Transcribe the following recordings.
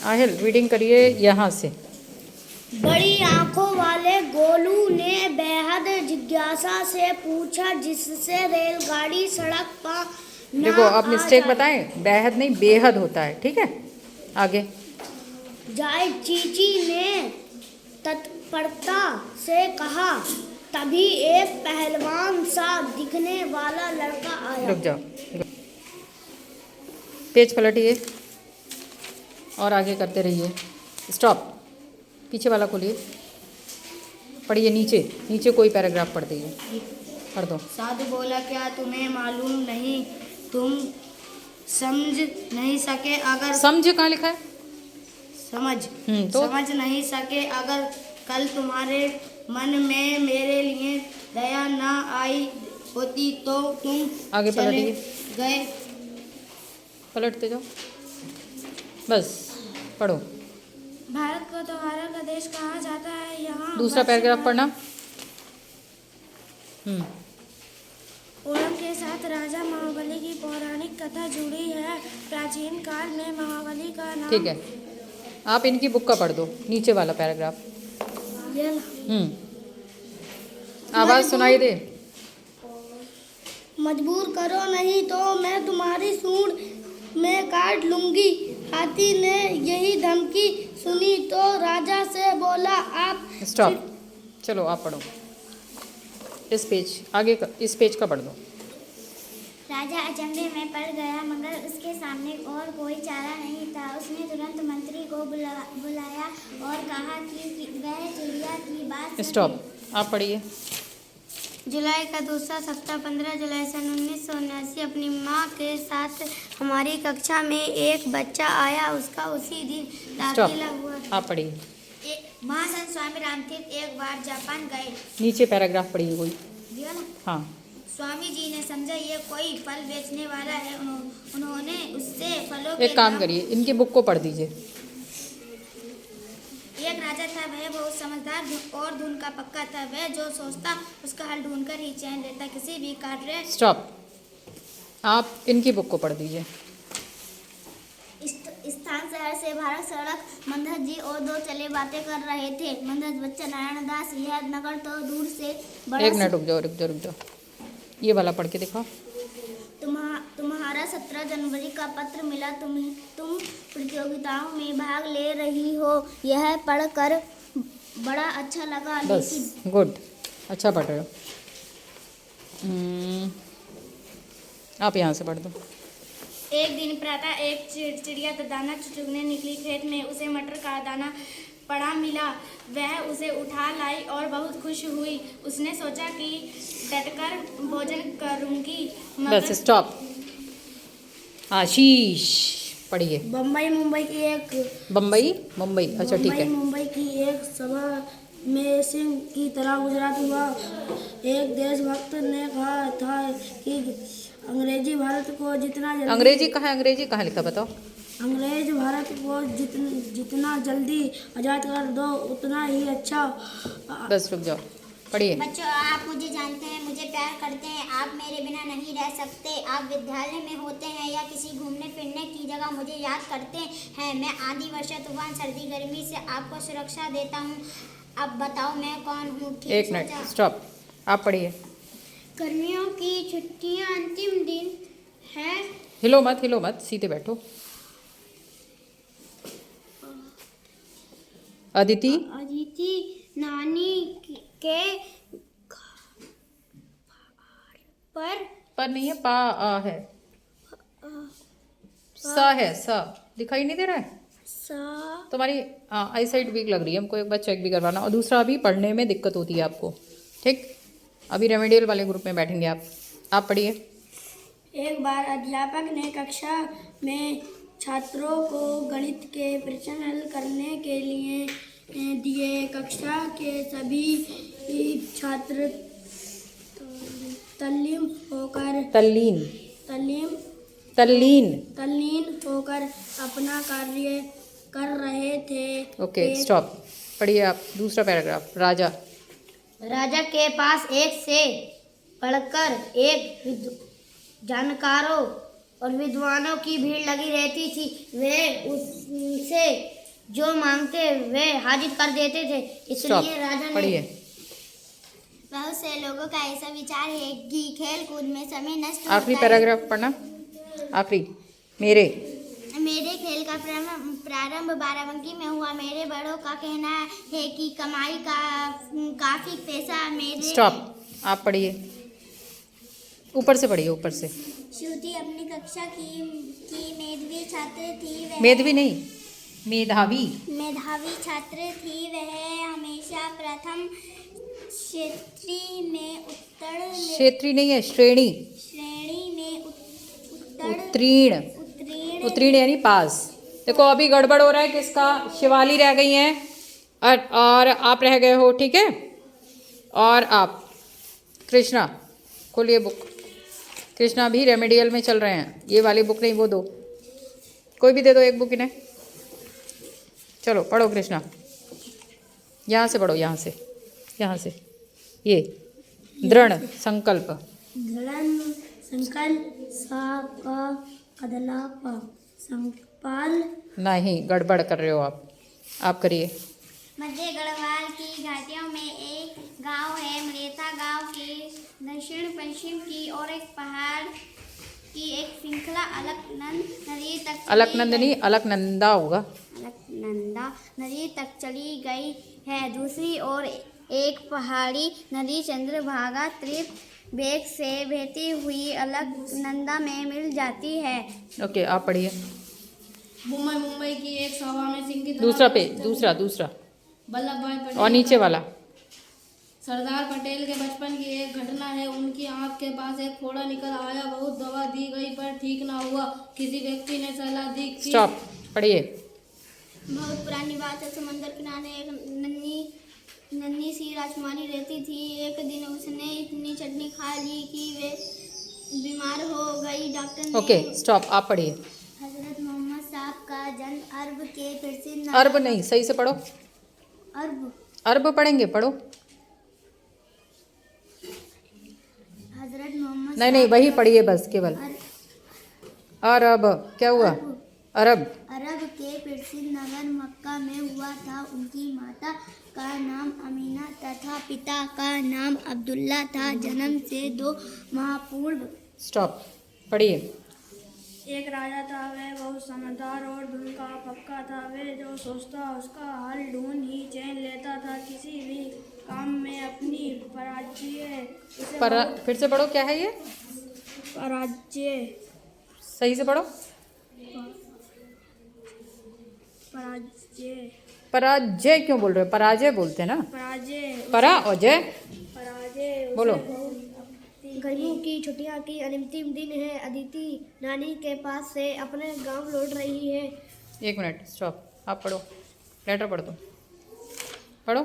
Aahil reading करिए यहाँ से। बड़ी आंखों वाले गोलू ने बेहद जिज्ञासा से पूछा, जिससे रेलगाड़ी सड़क पर न देखो आप आ मिस्टेक जाए। बताएं, बेहद नहीं बेहद होता है, ठीक है। आगे जाए चीची ने तत्परता से कहा। तभी एक पहलवान सा दिखने वाला लड़का आया। रुक जाओ, पेज पलटिए और आगे करते रहिए। स्टॉप, पीछे वाला खोलिए, पढ़िए नीचे नीचे कोई पैराग्राफ पढ़ दीजिए, पढ़ दो। साधु बोला, क्या तुम्हें मालूम नहीं, तुम समझ नहीं सके अगर समझ कहाँ लिखा है? तो समझ नहीं सके अगर कल तुम्हारे मन में मेरे लिए दया न आई होती तो तुम आगे चले पलटिए, गए। पलटते जाओ, बस पढ़ो। भारत को त्योहारों का देश कहा जाता है। यहाँ दूसरा पैराग्राफ पढ़ना। ओणम के साथ राजा महाबली की पौराणिक कथा जुड़ी है। प्राचीन काल में महाबली का नाम ठीक है, आप इनकी बुक का पढ़ दो, नीचे वाला पैराग्राफ। आवाज़ सुनाई दे। मजबूर करो नहीं तो मैं तुम्हारी सूंड में काट लूंगी। हाथी ने यही धमकी सुनी तो राजा से बोला, आप स्टॉप, चलो आप पढ़ो इस पेज, आगे का, इस पेज का पढ़ दो। राजा अचंभे में पड़ गया, मगर उसके सामने और कोई चारा नहीं था। उसने तुरंत मंत्री को बुलाया और कहा कि वह चिड़िया की बात स्टॉप, आप पढ़िए। जुलाई का दूसरा सप्ताह 15 जुलाई सन 1979 अपनी माँ के साथ हमारी कक्षा में एक बच्चा आया। उसका उसी दिन दाखिला हुआ। आप पढ़िए। महासंत स्वामी रामतीर्थ एक बार जापान गए। नीचे पैराग्राफ पढ़िए कोई। दिया ना? हाँ, स्वामी जी ने समझा ये कोई फल बेचने वाला है। उन्होंने उससे फलों के एक काम करिए, इनकी बुक को पढ़ दीजिए। एक राजा था, वह बहुत समझदार और धुन का पक्का था। वह जो सोचता उसका हल ढूंढकर ही चैन लेता। किसी भी कार्य। स्टॉप, आप इनकी बुक को पढ़ दीजिए। स्थान शहर से भारत सड़क मंदस जी और दो चले बातें कर रहे थे। मंदस बच्चा नारायण दास, यह नगर तो दूर से बड़ा। एक मिनट रुक जाओ, ये वाला पढ़ के दिखाओ। तुम्हारा 17 जनवरी का पत्र मिला। तुम प्रतियोगिताओं में भाग ले रही हो, यह पढ़कर बड़ा अच्छा लगा। बस, गुड, अच्छा पढ़ रहे हो। आप यहाँ से पढ़ दो। एक दिन प्रातः एक चिड़िया दाना चुगने निकली खेत में। उसे मटर का दाना पड़ा मिला। वह उसे उठा लाई और बहुत खुश हुई। उसने सोचा कि डटकर भोजन करूंगी। Bus stop. आशीष पढ़िए। मुंबई की एक मुंबई, अच्छा ठीक है। मुंबई की एक सभा में सिंह की तरह गुजरात हुआ। एक देशभक्त ने कहा था कि अंग्रेजी भारत को जितना जल्दी अंग्रेजी कहाँ लिखा बताओ? अंग्रेज भारत को जितना जल्दी आज़ाद कर दो उतना ही अच्छा। बस रुक जाओ, पढ़िए। बच्चों, आप मुझे जानते हैं, मुझे प्यार करते हैं। आप मेरे बिना नहीं रह सकते। आप विद्यालय में होते हैं या किसी घूमने फिरने की जगह मुझे याद करते हैं। मैं आंधी वर्षा तूफान सर्दी गर्मी से आपको सुरक्षा देता हूँ। अब बताओ मैं कौन हूँ? एक मिनट, स्टॉप, आप पढ़िए। गर्मियों की छुट्टियाँ अंतिम दिन है। हिलो मत, सीधे बैठो। अदिति नानी के पर नहीं है, पा आ है, सा है, सा दिखाई नहीं दे रहा है। तुम्हारी आई साइड वीक लग रही है, हमको एक बार चेक भी करवाना। और दूसरा, अभी पढ़ने में दिक्कत होती है आपको, ठीक। अभी रेमेडियल वाले ग्रुप में बैठेंगे आप पढ़िए। एक बार अध्यापक ने कक्षा में छात्रों को गणित के प्रश्न हल करने के लिए दिए। कक्षा के सभी छात्र तल्लीन होकर अपना कार्य कर रहे थे। ओके, स्टॉप, पढ़िए आप दूसरा पैराग्राफ। राजा के पास एक से बढ़कर एक जानकारों और विद्वानों की भीड़ लगी रहती थी। वे उससे जो मांगते वे हाजिर कर देते थे। इसलिए राजा ने पढ़िए। बहुत से लोगों का ऐसा विचार है कि खेल कूद में समय नष्ट आखिरी होता है। पैराग्राफ पढ़ना, आखिरी। मेरे खेल का प्रारंभ बाराबंकी में हुआ। मेरे बड़ों का कहना है कि कमाई का काफी पैसा मेरे। स्टॉप, आप पढ़िए, ऊपर से पढ़िए, ऊपर से। श्रुति अपनी कक्षा की मेधावी छात्र थी। वह मेधावी नहीं, मेधावी छात्र थी। वह हमेशा प्रथम क्षेत्रीय नहीं है, श्रेणी में उत्तीर्ण उत्तीर्ण यानी पास। देखो अभी गड़बड़ हो रहा है किसका, शिवाली रह गई हैं और आप रह गए हो, ठीक है। और आप कृष्णा, खोलिए बुक। कृष्णा भी रेमेडियल में चल रहे हैं, ये वाली बुक नहीं, वो दो, कोई भी दे दो एक बुक इन्हें। चलो पढ़ो कृष्णा, यहाँ से पढ़ो, यहाँ से ये दृढ़ संकल्प। नहीं, गड़बड़ कर रहे हो आप करिए। मध्य गढ़वाल की घाटियों में एक गांव है। मलेता गांव के दक्षिण पश्चिम की ओर एक पहाड़ की एक श्रृंखला अलकनंदा होगा, अलकनंदा नदी तक चली गई है। दूसरी ओर एक पहाड़ी नदी चंद्रभागा तीव्र वेग से बहती हुई अलकनंदा में मिल जाती है। ओके, आप पढ़िए। मुंबई की एक सभा में सिंह की दूसरा वल्लभ भाई पटेल और नीचे वाला। सरदार पटेल के बचपन की एक घटना है। उनकी आंख के पास एक फोड़ा निकल आया। बहुत दवा दी गई पर ठीक ना हुआ। किसी व्यक्ति ने सलाह दी कि स्टॉप, पढ़िए। बहुत पुरानी बात है। समंदर किनारे एक नन्ही सी राजकुमारी रहती थी। एक दिन उसने इतनी चटनी खा ली कि वे बीमार हो गई। डॉक्टर ने ओके स्टॉप, आप पढ़िए। हजरत मोहम्मद साहब का जन्म अरब के प्रसिद्ध अरब नहीं, सही से पढ़ो। अरब पढ़ेंगे, पढ़ो। हजरत मोहम्मद नहीं वही पढ़िए बस, केवल अरब। क्या हुआ? अरब के प्रसिद्ध नगर मक्का में हुआ था। उनकी माता का नाम अमीना तथा पिता का नाम अब्दुल्ला था। जन्म से 2 माह पूर्व। स्टॉप, पढ़िए। एक राजा था। वह बहुत समझदार और धन का पक्का था। वह जो सोचता उसका हल ढूंढ ही चैन लेता था। किसी भी काम में अपनी फिर से पढ़ो, क्या है ये? सही से पढ़ो। पराजय क्यों बोल रहे हो? पराजय बोलते हैं ना। पराजय बोलो। गर्मियों की छुट्टियां की अंतिम दिन है। अदिति नानी के पास से अपने गांव लौट रही है। 1 मिनट, स्टॉप, आप पढ़ो। लेटर पढ़ दो, पढ़ो।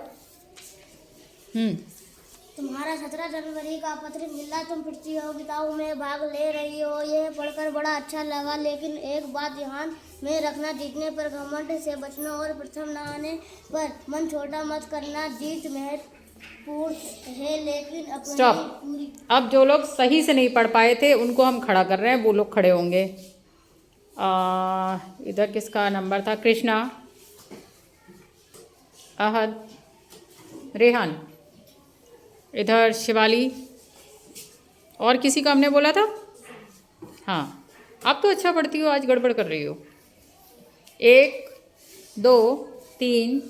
तुम्हारा 17 जनवरी का पत्र मिला। तुम प्रतियोगिताओं में भाग ले रही हो। यह पढ़कर बड़ा अच्छा लगा। लेकिन एक बात ध्यान में रखना, जीतने पर घमंड से बचना और प्रथम न आने पर मन छोटा मत करना। जीत महत्वपूर्ण है लेकिन अपनी स्टॉप। अब जो लोग सही से नहीं पढ़ पाए थे उनको हम खड़ा कर रहे हैं, वो लोग खड़े होंगे। इधर किसका नंबर था? कृष्णा, अहद, रेहान, इधर शिवाली, और किसी का हमने बोला था? हाँ, आप तो अच्छा पढ़ती हो, आज गड़बड़ कर रही हो। 1 2 3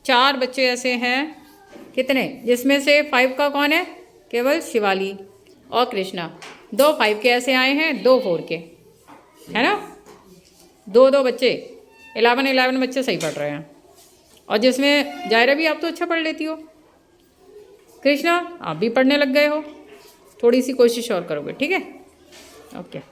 4 बच्चे ऐसे हैं। कितने? जिसमें से 5 का कौन है? केवल शिवाली और कृष्णा। 2 5 के ऐसे आए हैं, 2 4 के, है ना। 2 बच्चे 11 बच्चे सही पढ़ रहे हैं। और जिसमें जायरा भी, आप तो अच्छा पढ़ लेती हो। कृष्णा, आप भी पढ़ने लग गए हो। थोड़ी सी कोशिश और करोगे, ठीक है? ओके।